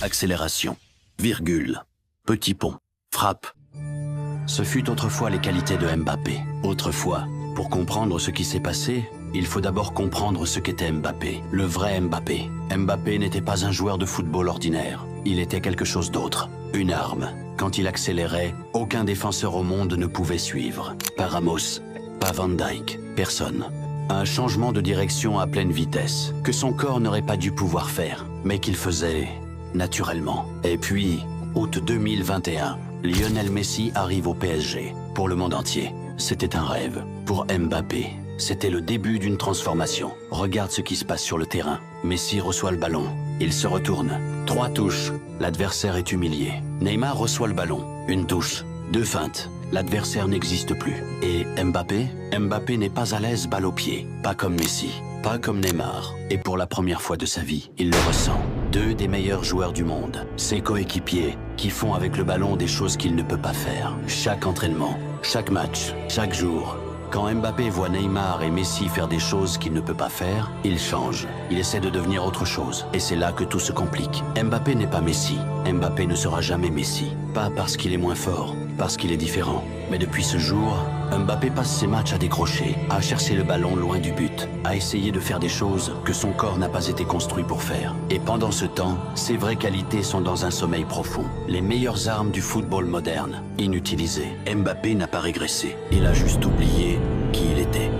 accélération, virgule, petit pont, frappe. Ce fut autrefois les qualités de Mbappé. Autrefois, pour comprendre ce qui s'est passé, il faut d'abord comprendre ce qu'était Mbappé, le vrai Mbappé. Mbappé n'était pas un joueur de football ordinaire, il était quelque chose d'autre, une arme. Quand il accélérait, aucun défenseur au monde ne pouvait suivre. Pas Ramos, pas Van Dijk, personne. Un changement de direction à pleine vitesse, que son corps n'aurait pas dû pouvoir faire, mais qu'il faisait naturellement. Et puis, août 2021, Lionel Messi arrive au PSG. Pour le monde entier, c'était un rêve. Pour Mbappé, c'était le début d'une transformation. Regarde ce qui se passe sur le terrain. Messi reçoit le ballon. Il se retourne. 3 touches. L'adversaire est humilié. Neymar reçoit le ballon. 1 touche. 2 feintes. L'adversaire n'existe plus. Et Mbappé? Mbappé n'est pas à l'aise balle au pied. Pas comme Messi. Pas comme Neymar. Et pour la première fois de sa vie, il le ressent. 2 des meilleurs joueurs du monde. Ses coéquipiers, qui font avec le ballon des choses qu'il ne peut pas faire. Chaque entraînement, chaque match, chaque jour. Quand Mbappé voit Neymar et Messi faire des choses qu'il ne peut pas faire, il change. Il essaie de devenir autre chose. Et c'est là que tout se complique. Mbappé n'est pas Messi. Mbappé ne sera jamais Messi. Pas parce qu'il est moins fort, parce qu'il est différent. Mais depuis ce jour, Mbappé passe ses matchs à décrocher, à chercher le ballon loin du but, à essayer de faire des choses que son corps n'a pas été construit pour faire. Et pendant ce temps, ses vraies qualités sont dans un sommeil profond. Les meilleures armes du football moderne, inutilisées. Mbappé n'a pas régressé. Il a juste oublié qui il était.